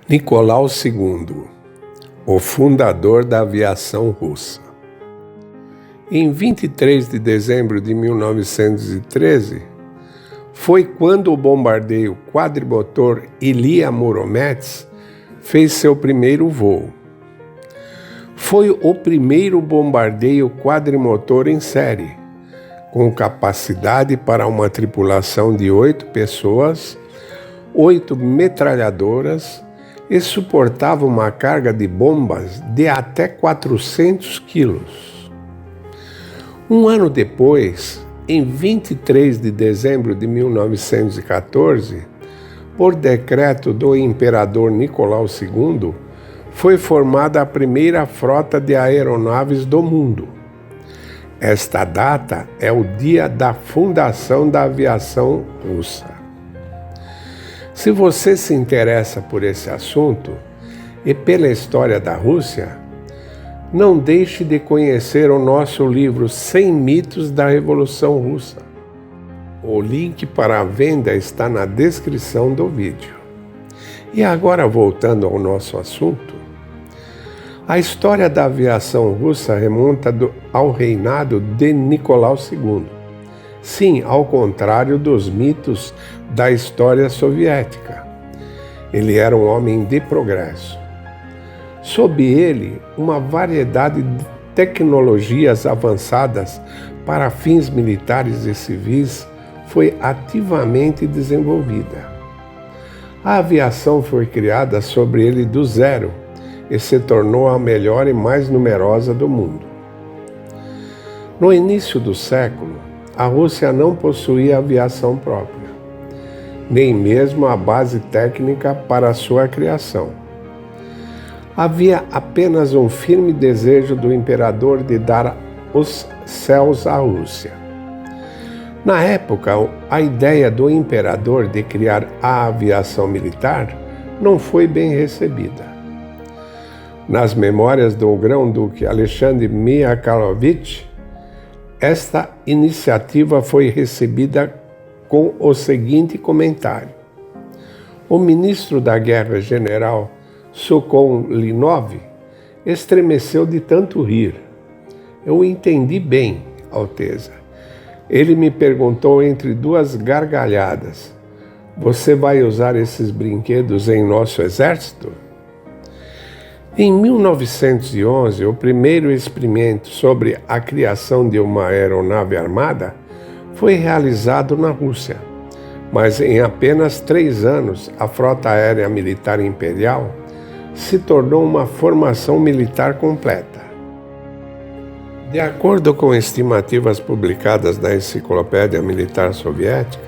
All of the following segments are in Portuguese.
Nicolau II, o fundador da aviação russa. Em 23 de dezembro de 1913, foi quando o bombardeio quadrimotor Ilya Muromets fez seu primeiro voo. Foi o primeiro bombardeio quadrimotor em série, com capacidade para uma tripulação de 8 pessoas, 8 metralhadoras, e suportava uma carga de bombas de até 400 quilos. Um ano depois, em 23 de dezembro de 1914, por decreto do imperador Nicolau II, foi formada a primeira frota de aeronaves do mundo. Esta data é o dia da fundação da aviação russa. Se você se interessa por esse assunto e pela história da Rússia, não deixe de conhecer o nosso livro 100 mitos da Revolução Russa. O link para a venda está na descrição do vídeo. E agora, voltando ao nosso assunto, a história da aviação russa remonta ao reinado de Nicolau II. Sim, ao contrário dos mitos da história soviética. Ele era um homem de progresso. Sob ele, uma variedade de tecnologias avançadas para fins militares e civis foi ativamente desenvolvida. A aviação foi criada sobre ele do zero e se tornou a melhor e mais numerosa do mundo. No início do século, a Rússia não possuía aviação própria, nem mesmo a base técnica para sua criação. Havia apenas um firme desejo do imperador de dar os céus à Rússia. Na época, a ideia do imperador de criar a aviação militar não foi bem recebida. Nas memórias do grão-duque Alexandre Mikhailovich, esta iniciativa foi recebida com o seguinte comentário: o ministro da Guerra, general Sokolinov, estremeceu de tanto rir. Eu entendi bem, Alteza. Ele me perguntou entre duas gargalhadas: você vai usar esses brinquedos em nosso exército? Em 1911, o primeiro experimento sobre a criação de uma aeronave armada foi realizado na Rússia, mas em apenas 3 anos, a Frota Aérea Militar Imperial se tornou uma formação militar completa. De acordo com estimativas publicadas na Enciclopédia Militar Soviética,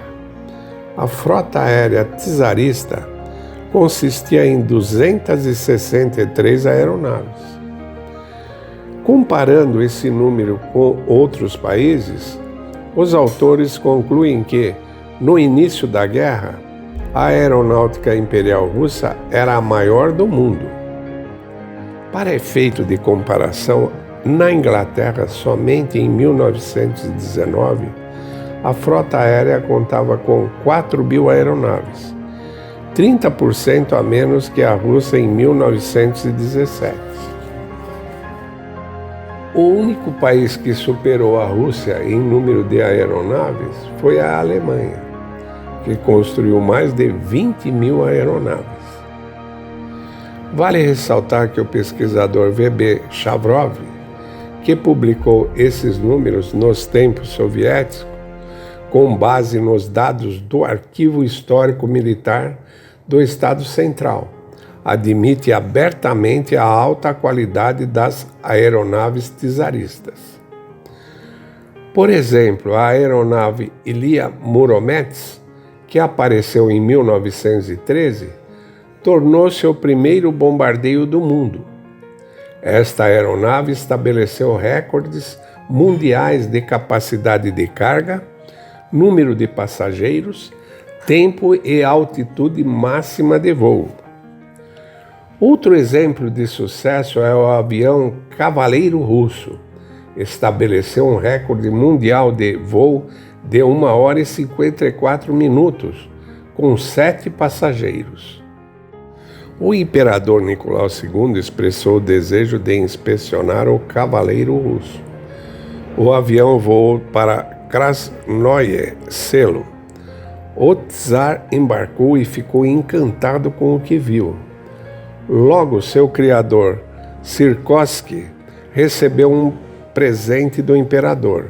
a Frota Aérea Czarista consistia em 263 aeronaves. Comparando esse número com outros países, os autores concluem que, no início da guerra, a aeronáutica imperial russa era a maior do mundo. Para efeito de comparação, na Inglaterra, somente em 1919, a frota aérea contava com 4.000 aeronaves, 30% a menos que a Rússia em 1917. O único país que superou a Rússia em número de aeronaves foi a Alemanha, que construiu mais de 20.000 aeronaves. Vale ressaltar que o pesquisador V.B. Shavrov, que publicou esses números nos tempos soviéticos, com base nos dados do Arquivo Histórico Militar do Estado Central, admite abertamente a alta qualidade das aeronaves czaristas. Por exemplo, a aeronave Ilya Muromets, que apareceu em 1913, tornou-se o primeiro bombardeio do mundo. Esta aeronave estabeleceu recordes mundiais de capacidade de carga, número de passageiros, tempo e altitude máxima de voo. Outro exemplo de sucesso é o avião Cavaleiro russo. Estabeleceu um recorde mundial de voo de 1 hora e 54 minutos, com 7 passageiros. O imperador Nicolau II expressou o desejo de inspecionar o Cavaleiro russo. O avião voou para Krasnoye Selo. O czar embarcou e ficou encantado com o que viu. Logo, seu criador, Sikorsky, recebeu um presente do imperador,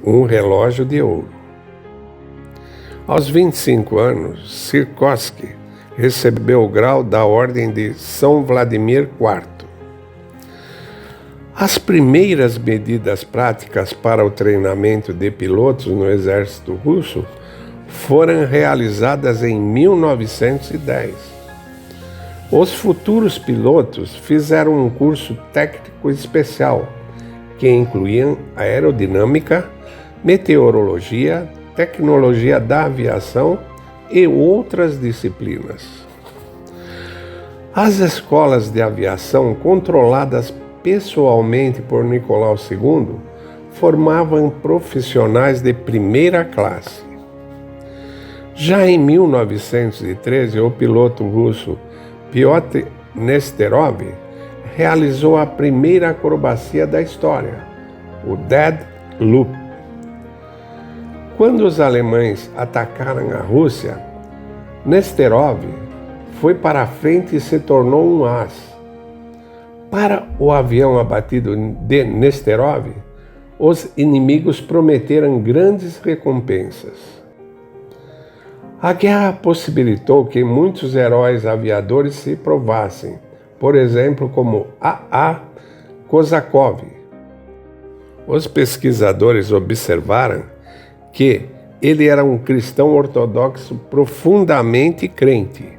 um relógio de ouro. Aos 25 anos, Sikorsky recebeu o grau da Ordem de São Vladimir IV. As primeiras medidas práticas para o treinamento de pilotos no exército russo foram realizadas em 1910. Os futuros pilotos fizeram um curso técnico especial, que incluía aerodinâmica, meteorologia, tecnologia da aviação e outras disciplinas. As escolas de aviação, controladas pessoalmente por Nicolau II, formavam profissionais de primeira classe. Já em 1913, o piloto russo Pyotr Nesterov realizou a primeira acrobacia da história, o Dead Loop. Quando os alemães atacaram a Rússia, Nesterov foi para a frente e se tornou um as. Para o avião abatido de Nesterov, os inimigos prometeram grandes recompensas. A guerra possibilitou que muitos heróis aviadores se provassem, por exemplo, como A.A. Kozakov. Os pesquisadores observaram que ele era um cristão ortodoxo profundamente crente.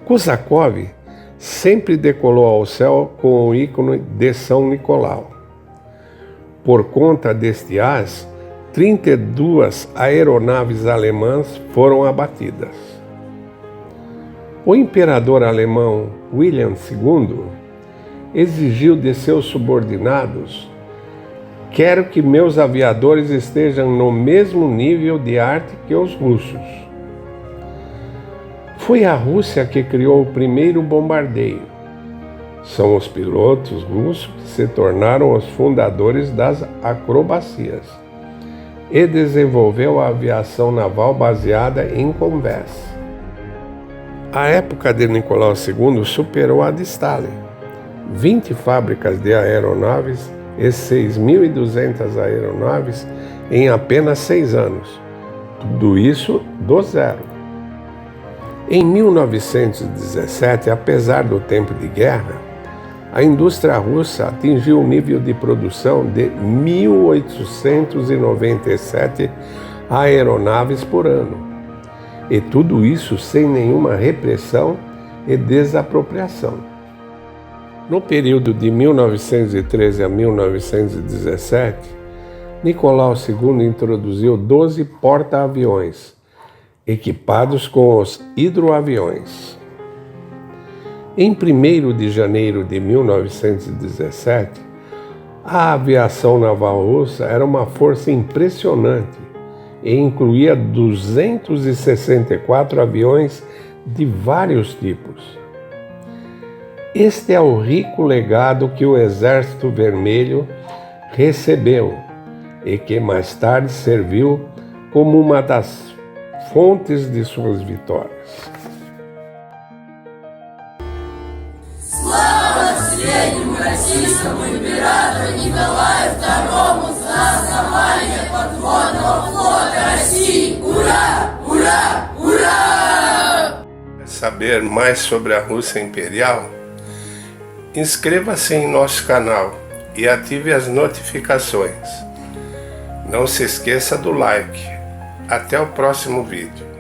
Kozakov sempre decolou ao céu com o ícone de São Nicolau. Por conta deste as, 32 aeronaves alemãs foram abatidas. O imperador alemão William II exigiu de seus subordinados: "Quero que meus aviadores estejam no mesmo nível de arte que os russos." Foi a Rússia que criou o primeiro bombardeio. São os pilotos russos que se tornaram os fundadores das acrobacias e desenvolveu a aviação naval baseada em convés. A época de Nicolau II superou a de Stalin. 20 fábricas de aeronaves e 6.200 aeronaves em apenas 6 anos. Tudo isso do zero. Em 1917, apesar do tempo de guerra, a indústria russa atingiu um nível de produção de 1.897 aeronaves por ano. E tudo isso sem nenhuma repressão e desapropriação. No período de 1913 a 1917, Nicolau II introduziu 12 porta-aviões, equipados com os hidroaviões. Em 1º de janeiro de 1917, a aviação naval russa era uma força impressionante e incluía 264 aviões de vários tipos. Este é o rico legado que o Exército Vermelho recebeu e que mais tarde serviu como uma das fontes de suas vitórias. Среднему российскому императору Николаю II за основание подводного флота России! Ура! Ура! Ура! Saber mais sobre a Rússia Imperial? Inscreva-se em nosso canal e ative as notificações. Não se esqueça do like. Até o próximo vídeo.